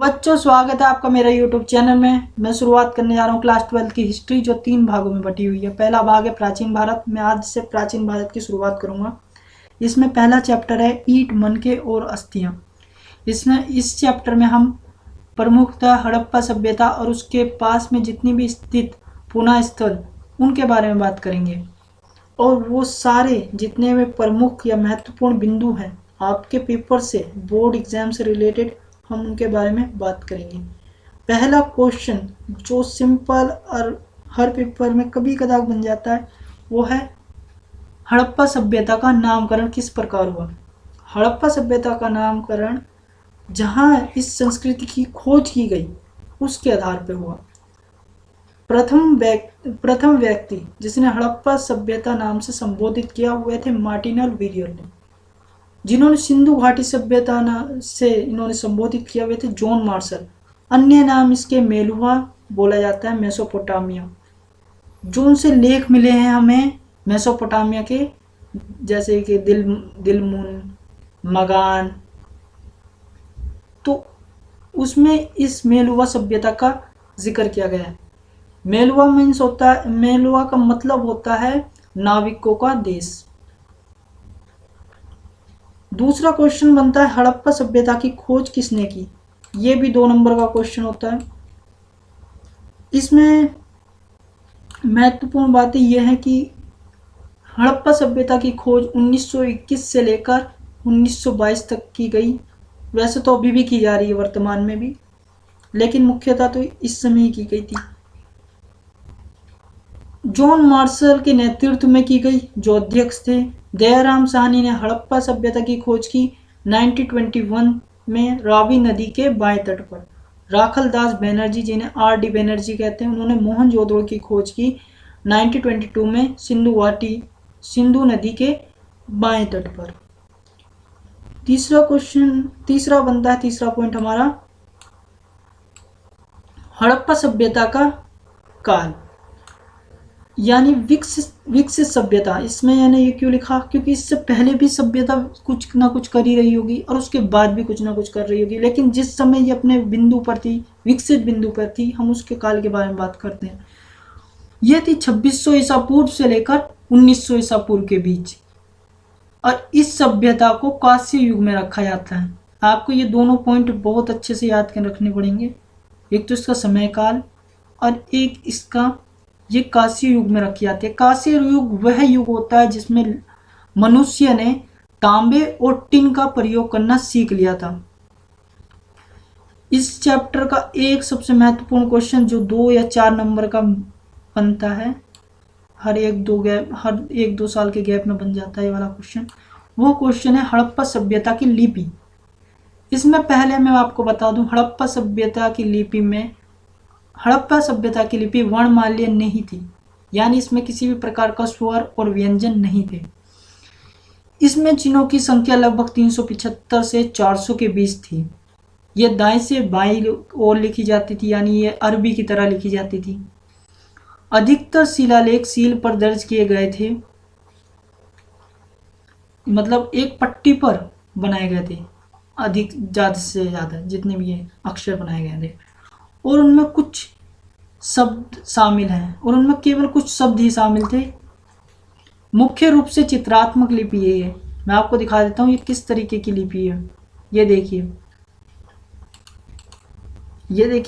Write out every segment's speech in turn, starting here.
बच्चों, स्वागत है आपका मेरा यूट्यूब चैनल में। मैं शुरुआत करने जा रहा हूँ क्लास 12 की हिस्ट्री, जो 3 भागों में बटी हुई है। पहला भाग है प्राचीन भारत। मैं आज से प्राचीन भारत की शुरुआत करूँगा। इसमें पहला चैप्टर है ईंट, मनके और अस्थियाँ। इस चैप्टर में हम प्रमुखतः हड़प्पा सभ्यता और उसके पास में जितनी भी स्थित पुनः स्थल उनके बारे में बात करेंगे। और वो सारे जितने भी प्रमुख या महत्वपूर्ण बिंदु हैं आपके पेपर से, बोर्ड एग्जाम से रिलेटेड, हम उनके बारे में बात करेंगे। पहला क्वेश्चन जो सिंपल और हर पेपर में कभी कदार बन जाता है वो है हड़प्पा सभ्यता का नामकरण किस प्रकार हुआ। हड़प्पा सभ्यता का नामकरण जहाँ इस संस्कृति की खोज की गई उसके आधार पर हुआ। प्रथम व्यक्ति जिसने हड़प्पा सभ्यता नाम से संबोधित किया हुए थे मार्टिनल वीरियर ने। जिन्होंने सिंधु घाटी सभ्यता से इन्होंने संबोधित किया हुए थे जॉन मार्शल। अन्य नाम इसके मेलुआ बोला जाता है, मेसोपोटामिया। जो उनसे लेख मिले हैं हमें मेसोपोटामिया के, जैसे कि दिलमुन, मगान, तो उसमें इस मेलुआ सभ्यता का जिक्र किया गया है। मेलुआ का मतलब होता है नाविकों का देश। दूसरा क्वेश्चन बनता है हड़प्पा सभ्यता की खोज किसने की। ये भी 2 नंबर का क्वेश्चन होता है। इसमें महत्वपूर्ण बातें यह है कि हड़प्पा सभ्यता की खोज 1921 से लेकर 1922 तक की गई। वैसे तो अभी भी की जा रही है वर्तमान में भी, लेकिन मुख्यतः तो इस समय ही की गई थी। जॉन मार्शल के नेतृत्व में की गई, जो अध्यक्ष थे। दयाराम साहनी ने हड़प्पा सभ्यता की खोज की 1921 में रावी नदी के बाएं तट पर। राखल दास बनर्जी, जिन्हें आर.डी. बनर्जी कहते हैं, उन्होंने मोहनजोदड़ो की खोज की 1922 में सिंधु नदी के बाएं तट पर। तीसरा पॉइंट हमारा हड़प्पा सभ्यता का काल, यानी विकसित सभ्यता। इसमें मैंने ये क्यों लिखा, क्योंकि इससे पहले भी सभ्यता कुछ ना कुछ कर ही रही होगी और उसके बाद भी कुछ ना कुछ कर रही होगी, लेकिन जिस समय ये अपने बिंदु पर थी, विकसित बिंदु पर थी, हम उसके काल के बारे में बात करते हैं। ये थी 2600 ईसा पूर्व से लेकर 1900 ईसा पूर्व के बीच, और इस सभ्यता को कांस्य युग में रखा जाता है। आपको ये दोनों पॉइंट बहुत अच्छे से याद कर रखने पड़ेंगे। एक तो इसका समय काल और एक इसका ये कांस्य युग में रखी जाती है। कांस्य युग वह युग होता है जिसमें मनुष्य ने तांबे और टिन का प्रयोग करना सीख लिया था। इस चैप्टर का एक सबसे महत्वपूर्ण क्वेश्चन जो 2 या 4 नंबर का बनता है, हर एक दो साल के गैप में बन जाता है ये वाला क्वेश्चन। वो क्वेश्चन है हड़प्पा सभ्यता की लिपि। इसमें पहले मैं आपको बता दूं, हड़प्पा सभ्यता की लिपि वर्णमाल्य नहीं थी, यानी इसमें किसी भी प्रकार का स्वर और व्यंजन नहीं थे। इसमें चिन्हों की संख्या लगभग 375 से 400 के बीच थी। ये दाएं से बाईं ओर लिखी जाती थी, यानी ये अरबी की तरह लिखी जाती थी। अधिकतर शिलालेख सील पर दर्ज किए गए थे, मतलब एक पट्टी पर बनाए गए थे, अधिक ज़्यादा से ज़्यादा जितने भी ये अक्षर बनाए गए थे, और उनमें कुछ शब्द शामिल हैं, और उनमें केवल कुछ शब्द ही शामिल थे। मुख्य रूप से चित्रात्मक लिपि है। मैं आपको दिखा देता हूँ ये किस तरीके की लिपि है। ये देखिए,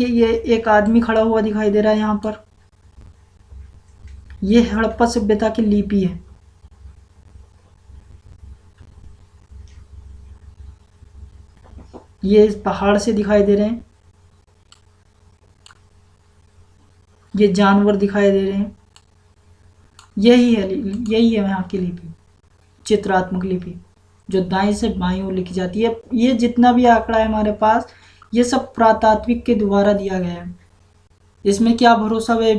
ये एक आदमी खड़ा हुआ दिखाई दे रहा है यहाँ पर। ये हड़प्पा सभ्यता की लिपि है। ये पहाड़ से दिखाई दे रहे हैं, ये जानवर दिखाई दे रहे हैं। यही है यहाँ की लिपि, चित्रात्मक लिपि, जो दाएं से बाईं ओर लिखी जाती है। ये जितना भी आंकड़ा है हमारे पास, ये सब पुरातात्विक के द्वारा दिया गया है। इसमें क्या भरोसा, वे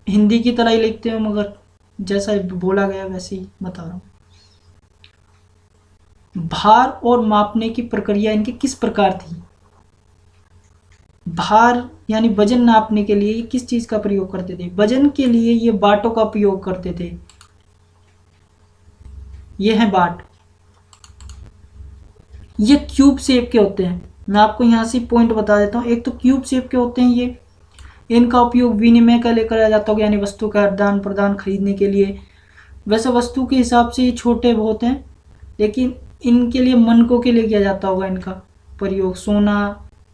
हिंदी की तरह ही लिखते हो, मगर जैसा बोला गया वैसे ही बता रहा हूँ। भार और मापने की प्रक्रिया इनकी किस प्रकार थी। भार यानी वजन नापने के लिए ये किस चीज का प्रयोग करते थे। वजन के लिए ये बाटों का प्रयोग करते थे। ये है बाट। ये क्यूब शेप के होते हैं। मैं आपको यहाँ से पॉइंट बता देता हूँ। एक तो क्यूब शेप के होते हैं ये, इनका उपयोग विनिमय के लिए करा जाता होगा, यानी वस्तु का आदान प्रदान खरीदने के लिए। वैसे वस्तु के हिसाब से ये छोटे बहुत हैं, लेकिन इनके लिए मनकों के लिए किया जाता होगा इनका प्रयोग। सोना,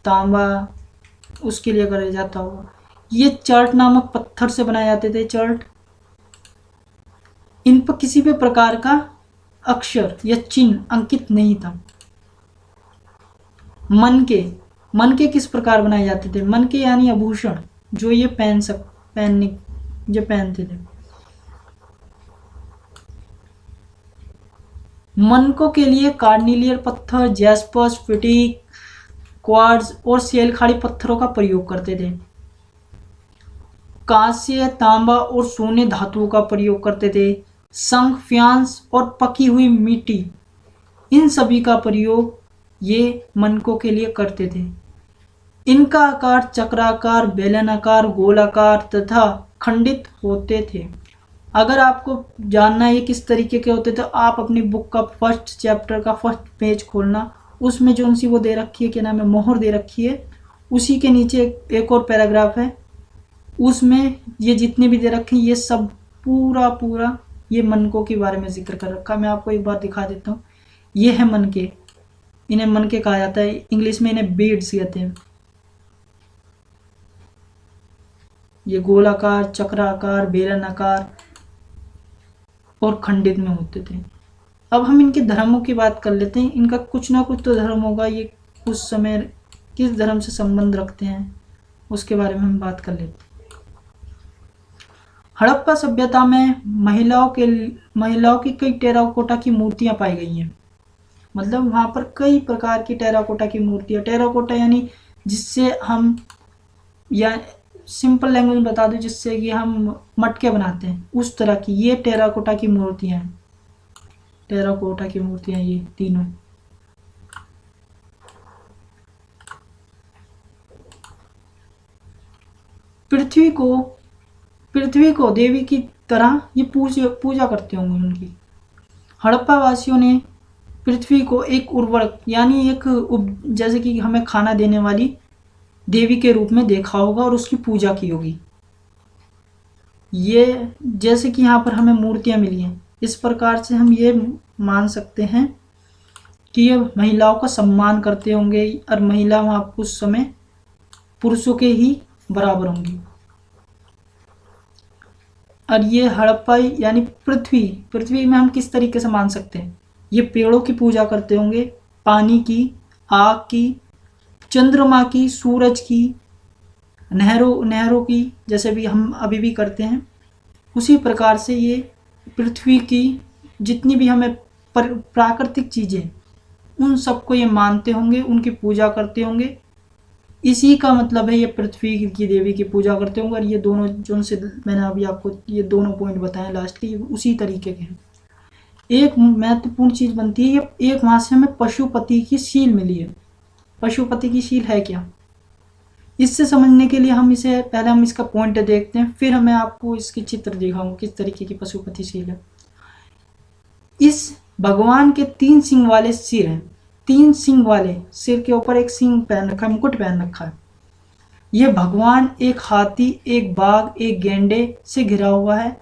तांबा, उसके लिए करा जाता होगा। ये चर्ट नामक पत्थर से बनाए जाते थे, चर्ट। इन पर किसी भी प्रकार का अक्षर या चिन्ह अंकित नहीं था। मनके किस प्रकार बनाए जाते थे? मनके यानी आभूषण, जो ये पहनते थे। मनकों के लिए कार्निलियर पत्थर, जैस्पर्स, फिटिक, क्वार्ट्ज और सेल खाड़ी पत्थरों का प्रयोग करते थे। कांस्य, तांबा और सोने धातुओं का प्रयोग करते थे। शंख, फ्यांस और पकी हुई मिट्टी, इन सभी का प्रयोग ये मनकों के लिए करते थे। इनका आकार चक्राकार, बेलनाकार, गोलाकार तथा खंडित होते थे। अगर आपको जानना है ये किस तरीके के होते तो आप अपनी बुक का फर्स्ट चैप्टर का फर्स्ट पेज खोलना, उसमें जो उनसी वो दे रखी है, क्या नाम है, मोहर दे रखी है, उसी के नीचे एक और पैराग्राफ है, उसमें ये जितने भी दे रखे हैं ये सब पूरा ये मनकों के बारे में जिक्र कर रखा है। मैं आपको एक बार दिखा देता हूँ। ये है मनके, इन्हें मनके कहा जाता है, इंग्लिश में इन्हें बीड्स कहते हैं। ये गोलाकार, चक्राकार, बेलनाकार और खंडित में होते थे। अब हम इनके धर्मों की बात कर लेते हैं। इनका कुछ ना कुछ तो धर्म होगा, ये उस समय किस धर्म से संबंध रखते हैं उसके बारे में हम बात कर लेते हैं। हड़प्पा सभ्यता में महिलाओं की कई टेराकोटा की मूर्तियां पाई गई हैं। मतलब वहाँ पर कई प्रकार की टेराकोटा की मूर्तियां, टेराकोटा यानी जिससे हम, या सिंपल लैंग्वेज में बता दूं, जिससे कि हम मटके बनाते हैं, उस तरह की ये टेराकोटा की मूर्तियां हैं। टेराकोटा की मूर्तियां ये तीनों। पृथ्वी को देवी की तरह ये पूजा करते होंगे उनकी। हड़प्पा वासियों ने पृथ्वी को एक उर्वरक यानी जैसे कि हमें खाना देने वाली देवी के रूप में देखा होगा और उसकी पूजा की होगी। ये जैसे कि यहाँ पर हमें मूर्तियाँ मिली हैं, इस प्रकार से हम ये मान सकते हैं कि ये महिलाओं का सम्मान करते होंगे और महिला वहाँ उस समय पुरुषों के ही बराबर होंगी। और ये हड़प्पा यानी पृथ्वी में हम किस तरीके से मान सकते हैं? ये पेड़ों की पूजा करते होंगे, पानी की, आग की, चंद्रमा की, सूरज की, नहरों की, जैसे भी हम अभी भी करते हैं। उसी प्रकार से ये पृथ्वी की जितनी भी हमें प्राकृतिक चीज़ें, उन सबको ये मानते होंगे, उनकी पूजा करते होंगे। इसी का मतलब है ये पृथ्वी की देवी की पूजा करते होंगे। और ये दोनों जो उनसे मैंने अभी आपको ये दोनों पॉइंट बताए लास्ट के, उसी तरीके के हैं। एक महत्वपूर्ण चीज़ बनती है, ये एक वहाँ से हमें पशुपति की सील मिली है। पशुपति की सील है क्या? इससे समझने के लिए पहले हम इसका पॉइंट देखते हैं, फिर मैं आपको इसकी चित्र दिखाऊंगा किस तरीके की पशुपति सील है। इस भगवान के 3 सिंग वाले सिर हैं। 3 सिंग वाले सिर के ऊपर एक सिंग पहन रखा है, मुकुट पहन रखा है। यह भगवान एक हाथी, एक बाघ, एक गेंडे से घिरा हुआ है।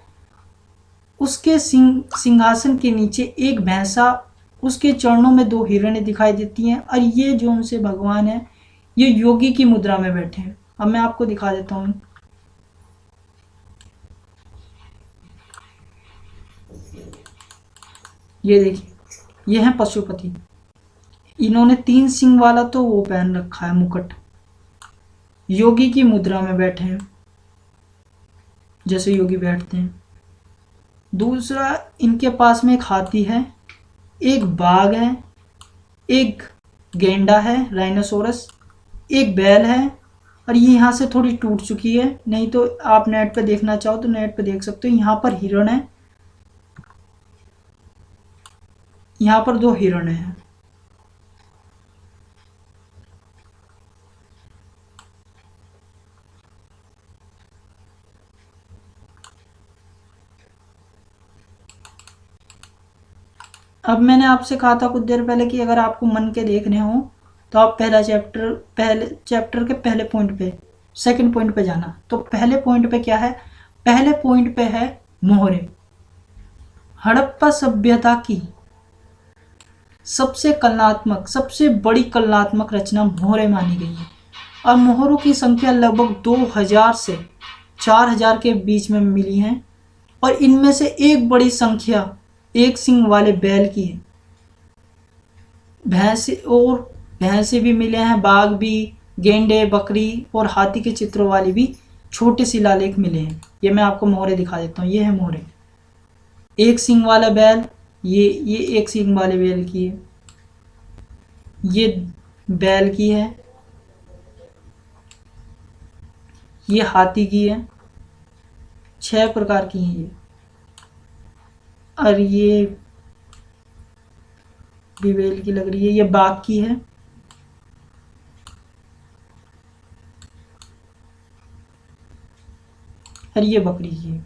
उसके सिंहासन के नीचे एक भैंसा, उसके चरणों में 2 हिरणें दिखाई देती हैं। और ये जो उनसे भगवान है, ये योगी की मुद्रा में बैठे हैं। अब मैं आपको दिखा देता हूँ। ये देखिए, ये है पशुपति। इन्होंने 3 सिंग वाला तो वो पहन रखा है मुकुट, योगी की मुद्रा में बैठे हैं, जैसे योगी बैठते हैं। दूसरा, इनके पास में एक हाथी है, एक बाघ है, एक गेंडा है राइनोसोरस, एक बैल है। और ये यहाँ से थोड़ी टूट चुकी है, नहीं तो आप नेट पे देखना चाहो तो नेट पे देख सकते हो। यहाँ पर हिरण है, यहाँ पर 2 हिरण हैं। अब मैंने आपसे कहा था कुछ देर पहले कि अगर आपको मन के देखने हो तो आप पहले चैप्टर के पहले पॉइंट पे, सेकंड पॉइंट पे जाना। तो पहले पॉइंट पे क्या है? पहले पॉइंट पे है मोहरे। हड़प्पा सभ्यता की सबसे कलात्मक, सबसे बड़ी कलात्मक रचना मोहरे मानी गई है। और मोहरों की संख्या लगभग 2000 से 4000 के बीच में मिली है। और इनमें से एक बड़ी संख्या एक सींग वाले बैल की है। भैंसे भी मिले हैं, बाघ भी, गेंडे, बकरी और हाथी के चित्रों वाली भी छोटे शिलालेख मिले हैं। ये मैं आपको मोहरे दिखा देता हूँ। ये है मोहरे। एक सींग वाला बैल, ये एक सींग वाले बैल की है, ये बैल की है, ये हाथी की है। 6 प्रकार की हैं ये। और ये भी बैल की लग रही है, ये बाघ की है। और ये बकरी की है।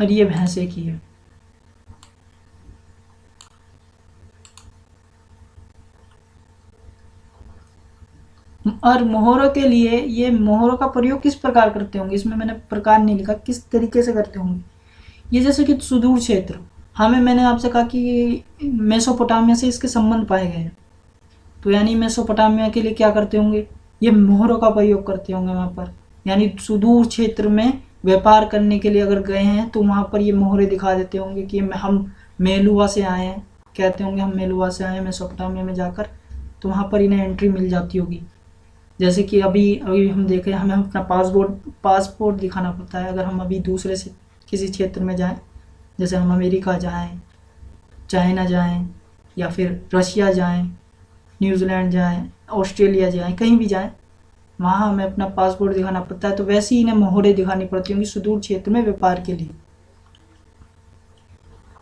और ये भैंसे की है। और मोहरों के लिए, ये मोहरों का प्रयोग किस प्रकार करते होंगे, इसमें मैंने प्रकार नहीं लिखा, किस तरीके से करते होंगे। ये जैसे कि सुदूर क्षेत्र, मैंने आपसे कहा कि मेसोपोटामिया से इसके संबंध पाए गए हैं। तो यानी मेसोपोटामिया के लिए क्या करते होंगे, ये मोहरों का प्रयोग करते होंगे वहाँ पर। यानी सुदूर क्षेत्र में व्यापार करने के लिए अगर गए हैं तो वहाँ पर ये मोहरे दिखा देते होंगे कि हम मेलुआ से आए हैं, कहते होंगे हम मेलुआ से आए हैं मेसोपोटामिया में जाकर। तो वहाँ पर इन्हें एंट्री मिल जाती होगी। जैसे कि अभी हम देखें, हमें अपना पासपोर्ट दिखाना पड़ता है अगर हम अभी दूसरे से किसी क्षेत्र में जाएं। जैसे हम अमेरिका जाएं, चाइना जाएं, या फिर रशिया जाएं, न्यूजीलैंड जाएं, ऑस्ट्रेलिया जाएं, कहीं भी जाएं, वहाँ हमें अपना पासपोर्ट दिखाना पड़ता है। तो वैसे ही इन्हें मोहरे दिखानी पड़ती होंगी सुदूर क्षेत्र में व्यापार के लिए।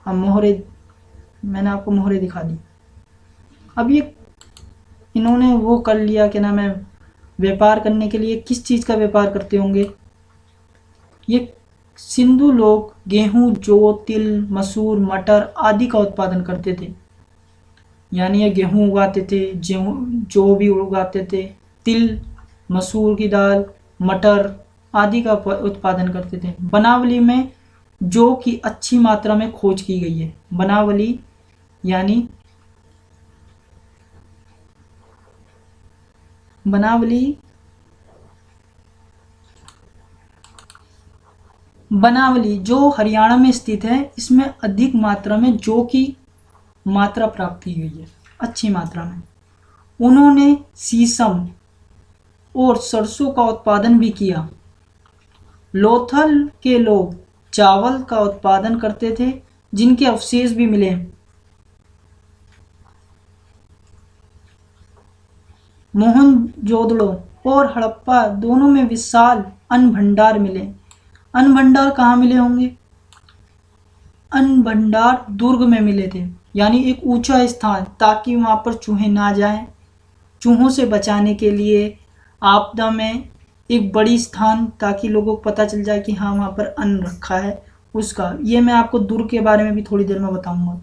अब मोहरे, मैंने आपको मोहरे दिखा दी। अब ये इन्होंने वो कर लिया, क्या नाम है, व्यापार करने के लिए किस चीज़ का व्यापार करते होंगे। ये सिंधु लोग गेहूं, जौ, तिल, मसूर, मटर आदि का उत्पादन करते थे। यानी ये गेहूं उगाते थे, जौ भी उगाते थे, तिल, मसूर की दाल, मटर आदि का उत्पादन करते थे। बनावली में जौ की अच्छी मात्रा में खोज की गई है। बनावली यानी बनावली जो हरियाणा में स्थित है, इसमें अधिक मात्रा में जौ की मात्रा प्राप्त की गई है, अच्छी मात्रा में। उन्होंने शीशम और सरसों का उत्पादन भी किया। लोथल के लोग चावल का उत्पादन करते थे, जिनके अवशेष भी मिले। मोहनजोदड़ो और हड़प्पा दोनों में विशाल अन्न भंडार मिले। अन्न भंडार कहाँ मिले होंगे? अन्न भंडार दुर्ग में मिले थे, यानी एक ऊंचा स्थान, ताकि वहां पर चूहे ना जाएं। चूहों से बचाने के लिए आपदा में एक बड़ी स्थान, ताकि लोगों को पता चल जाए कि हाँ वहाँ पर अन्न रखा है उसका। ये मैं आपको दुर्ग के बारे में भी थोड़ी देर में बताऊंगा।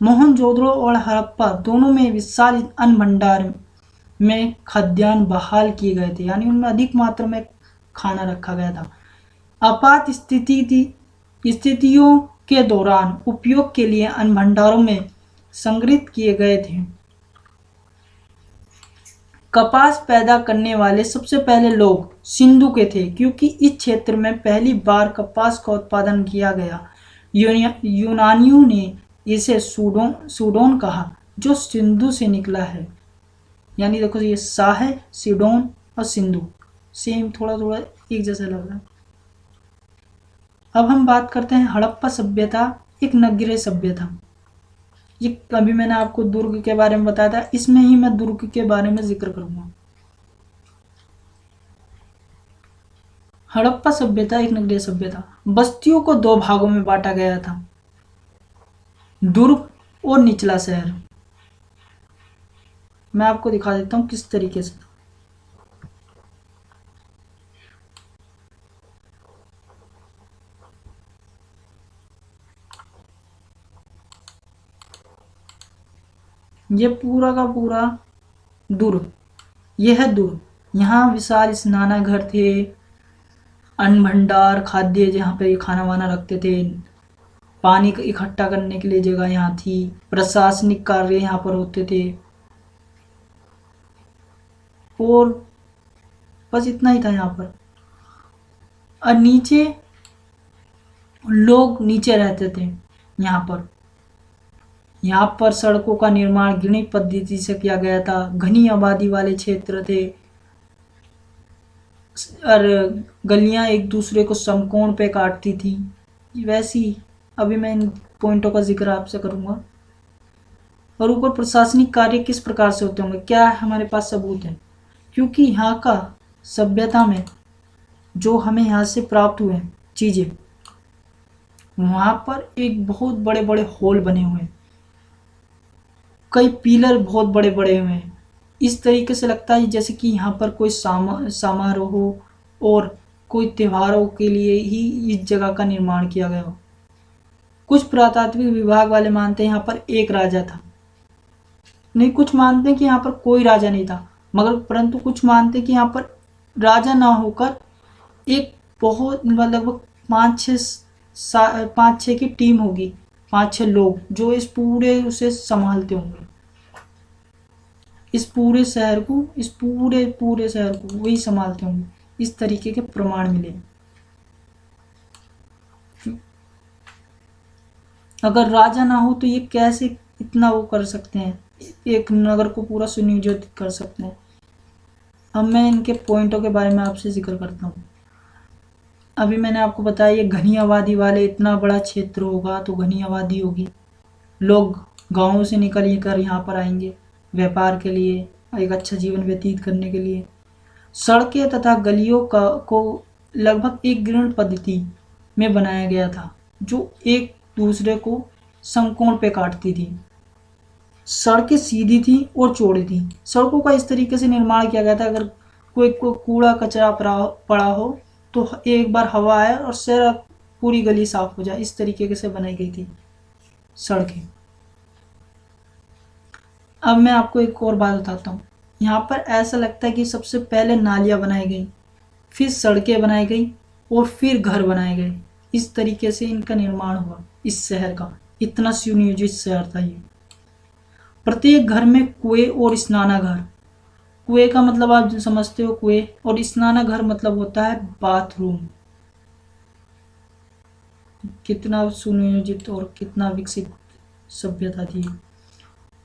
मोहनजोदड़ो और हड़प्पा दोनों में विशाल अन्न भंडार में खाद्यान्न बहाल किए गए थे, यानी उनमें अधिक मात्रा में खाना रखा गया था। आपात स्थितियों के दौरान उपयोग के लिए अन्न भंडारों में संग्रहित किए गए थे। कपास पैदा करने वाले सबसे पहले लोग सिंधु के थे, क्योंकि इस क्षेत्र में पहली बार कपास का उत्पादन किया गया। यूनानियों ने इसे सूडोन कहा, जो सिंधु से निकला है। यानी देखो, ये सा है, सीडोन और सिंधु सेम, थोड़ा थोड़ा एक जैसा लग रहा है। अब हम बात करते हैं हड़प्पा सभ्यता, एक नगरीय सभ्यता। ये अभी मैंने आपको दुर्ग के बारे में बताया था, इसमें ही मैं दुर्ग के बारे में जिक्र करूंगा। हड़प्पा सभ्यता एक नगरीय सभ्यता। बस्तियों को 2 भागों में बांटा गया था, दुर्ग और निचला शहर। मैं आपको दिखा देता हूं किस तरीके से। ये पूरा का पूरा दुर्ग, ये है दुर्ग। यहाँ विशाल स्नानाघर थे, अन्न भंडार, खाद्य जहाँ पे खाना वाना रखते थे, पानी इकट्ठा करने के लिए जगह यहाँ थी, प्रशासनिक कार्य यहाँ पर होते थे, और बस इतना ही था यहाँ पर। और नीचे लोग नीचे रहते थे। यहाँ पर सड़कों का निर्माण गणित पद्धति से किया गया था। घनी आबादी वाले क्षेत्र थे और गलियां एक दूसरे को समकोण पे काटती थी। वैसी अभी मैं इन पॉइंटों का जिक्र आपसे करूंगा। और ऊपर प्रशासनिक कार्य किस प्रकार से होते होंगे, क्या हमारे पास सबूत है? क्योंकि यहाँ का सभ्यता में जो हमें यहाँ से प्राप्त हुए चीज़ें, वहाँ पर एक बहुत बड़े बड़े हॉल बने हुए हैं, कई पिलर बहुत बड़े बड़े हुए हैं। इस तरीके से लगता है जैसे कि यहाँ पर कोई समारोह हो और कोई त्योहारों के लिए ही इस जगह का निर्माण किया गया हो। कुछ पुरातात्विक विभाग वाले मानते हैं यहाँ पर एक राजा था, नहीं कुछ मानते हैं कि यहाँ पर कोई राजा नहीं था, मगर परंतु कुछ मानते हैं कि यहाँ पर राजा ना होकर एक बहुत लगभग 5-6 की टीम होगी, 5-6 लोग जो इस पूरे उसे संभालते होंगे, इस पूरे शहर को वही संभालते होंगे। इस तरीके के प्रमाण मिले। अगर राजा ना हो तो ये कैसे इतना वो कर सकते हैं, एक नगर को पूरा सुनियोजित कर सकते हैं। अब मैं इनके पॉइंटों के बारे में आपसे जिक्र करता हूँ। अभी मैंने आपको बताया ये घनी आबादी वाले, इतना बड़ा क्षेत्र होगा तो घनी आबादी होगी, लोग गाँवों से निकल कर यहाँ पर आएंगे व्यापार के लिए, एक अच्छा जीवन व्यतीत करने के लिए। सड़कें तथा गलियों को लगभग एक ग्रिड पद्धति में बनाया गया था जो एक दूसरे को समकोण पे काटती थी। सड़कें सीधी थी और चौड़ी थी। सड़कों का इस तरीके से निर्माण किया गया था, अगर कोई कूड़ा कचरा पड़ा हो तो एक बार हवा आए और सड़क पूरी गली साफ हो जाए, इस तरीके से बनाई गई थी सड़कें। अब मैं आपको एक और बात बताता हूँ। यहाँ पर ऐसा लगता है कि सबसे पहले नालियाँ बनाई गई, फिर सड़कें बनाई गई और फिर घर बनाए गए। इस तरीके से इनका निर्माण हुआ इस शहर का। इतना सुनियोजित शहर था ये। प्रत्येक घर में कुएं और स्नानाघर, कुएं का मतलब आप जो समझते हो कुएं, और स्नानाघर मतलब होता है बाथरूम। कितना सुनियोजित और कितना विकसित सभ्यता थी।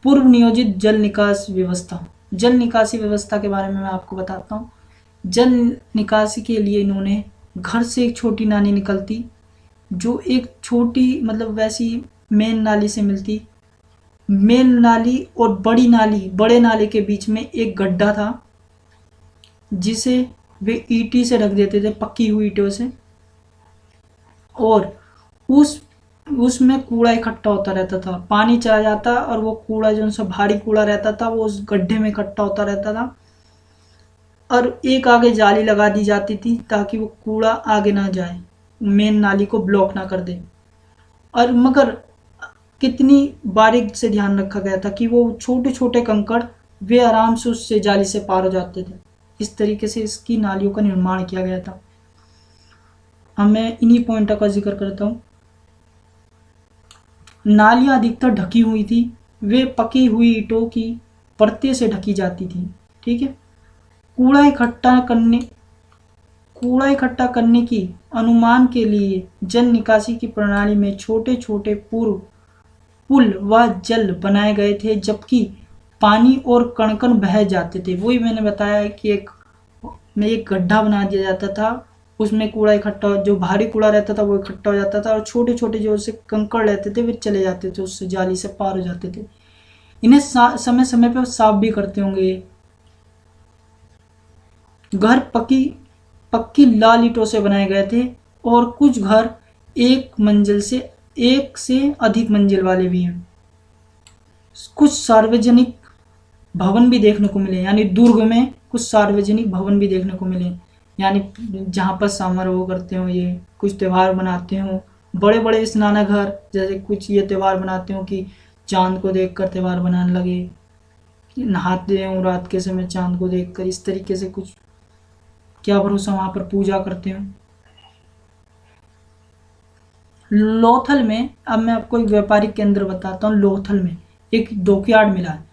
पूर्व नियोजित जल निकास व्यवस्था, जल निकासी व्यवस्था के बारे में मैं आपको बताता हूँ। जल निकासी के लिए इन्होंने घर से एक छोटी नाली निकलती जो एक छोटी मतलब वैसी मेन नाली से मिलती। मेन नाली और बड़ी नाली, बड़े नाले के बीच में एक गड्ढा था जिसे वे ईंटी से ढक देते थे, पक्की हुई ईंटों से, और उसमें कूड़ा इकट्ठा होता रहता था। पानी चला जाता और वो कूड़ा जो सा भारी कूड़ा रहता था वो उस गड्ढे में इकट्ठा होता रहता था, और एक आगे जाली लगा दी जाती थी ताकि वो कूड़ा आगे ना जाए, मेन नाली को ब्लॉक ना कर दे। और मगर कितनी बारीक से ध्यान रखा गया था कि वो छोटे छोटे कंकड़ वे आराम से उससे जाली से पार हो जाते थे। इस तरीके से इसकी नालियों का निर्माण किया गया था। अब मैं इन्हीं पॉइंटों का जिक्र करता हूँ। नालियाँ अधिकतर ढकी हुई थी, वे पकी हुई ईंटों की परतें से ढकी जाती थी। ठीक है। कूड़ा इकट्ठा करने की अनुमान के लिए जल निकासी की प्रणाली में छोटे छोटे पुल व जल बनाए गए थे, जबकि पानी और कण बह जाते थे। वही मैंने बताया कि एक गड्ढा बना दिया जाता था, उसमें कूड़ा इकट्ठा, जो भारी कूड़ा रहता था वो इकट्ठा हो जाता था, और छोटे छोटे जो उससे कंकड़ रहते थे वे चले जाते थे, उससे जाली से पार हो जाते थे। इन्हें समय समय पर साफ भी करते होंगे। घर पक्की लाल ईंटों से बनाए गए थे, और कुछ घर एक से अधिक मंजिल वाले भी हैं। कुछ सार्वजनिक भवन भी देखने को मिले, यानी दुर्ग में कुछ सार्वजनिक भवन भी देखने को मिले, यानी जहाँ पर समारोह करते हो, ये कुछ त्यौहार मनाते हो, बड़े बड़े स्नानाघर, जैसे कुछ ये त्यौहार मनाते हो कि चांद को देखकर त्यौहार बनाने लगे, नहाते हैं और रात के समय चांद को देखकर, इस तरीके से कुछ क्या भरोसा वहाँ पर पूजा करते हो। लोथल में, अब मैं आपको एक व्यापारिक केंद्र बताता हूँ। लोथल में एक डॉकयार्ड मिला है,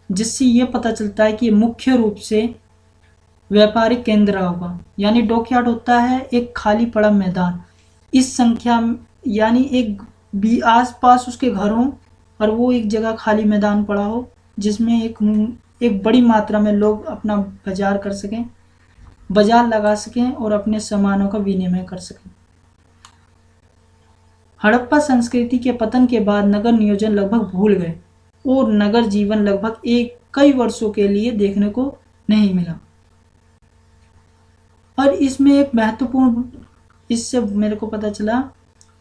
जिससे ये पता चलता है कि ये मुख्य रूप से व्यापारिक केंद्र होगा। यानी डॉकयार्ड होता है एक खाली पड़ा मैदान, इस संख्या यानी एक भी आस पास उसके घर हो और वो एक जगह खाली मैदान पड़ा हो, जिसमें एक बड़ी मात्रा में लोग अपना बाजार कर सकें, बाजार लगा सकें और अपने सामानों का विनिमय कर सकें। हड़प्पा संस्कृति के पतन के बाद नगर नियोजन लगभग भूल गए और नगर जीवन लगभग कई वर्षों के लिए देखने को नहीं मिला। और इसमें एक महत्वपूर्ण, इससे मेरे को पता चला,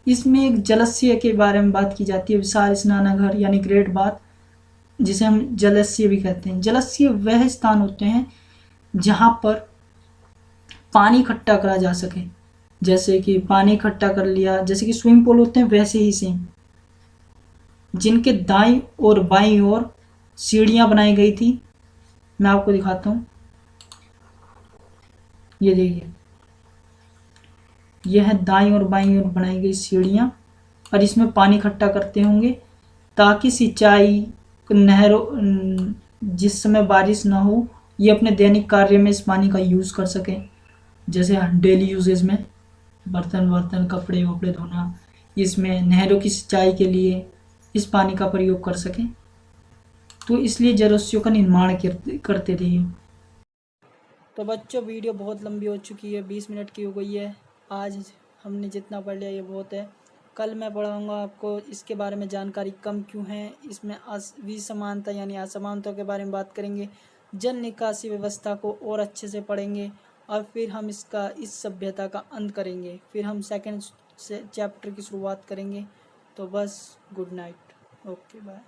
इसमें एक जलस्य के बारे में बात की जाती है। विशाल स्नानागार यानी ग्रेट बाथ, जिसे हम जलस्य भी कहते हैं। जलस्य वह स्थान होते हैं जहाँ पर पानी इकट्ठा करा जा सके, जैसे कि पानी इकट्ठा कर लिया, जैसे कि स्विमिंग पूल होते हैं वैसे ही सेम, जिनके दाईं और बाईं ओर सीढ़ियाँ बनाई गई थी। मैं आपको दिखाता हूँ, ये देखिए, यह है दाईं और बाईं ओर बनाई गई सीढ़ियाँ, और इसमें पानी इकट्ठा करते होंगे ताकि सिंचाई, नहरों, जिस समय बारिश ना हो, ये अपने दैनिक कार्य में इस पानी का यूज़ कर सकें, जैसे डेली यूजेज में बर्तन कपड़े वपड़े धोना, इसमें नहरों की सिंचाई के लिए इस पानी का प्रयोग कर सकें। तो इसलिए जलस्यों का निर्माण करते थे ये। तो बच्चों, वीडियो बहुत लंबी हो चुकी है, 20 मिनट की हो गई है। आज हमने जितना पढ़ लिया ये बहुत है। कल मैं पढ़ाऊँगा आपको इसके बारे में जानकारी कम क्यों है, इसमें विसमानता यानी असमानता के बारे में बात करेंगे, जल निकासी व्यवस्था को और अच्छे से पढ़ेंगे, और फिर हम इस सभ्यता का अंत करेंगे। फिर हम सेकंड चैप्टर की शुरुआत करेंगे। तो बस, गुड नाइट, ओके बाय।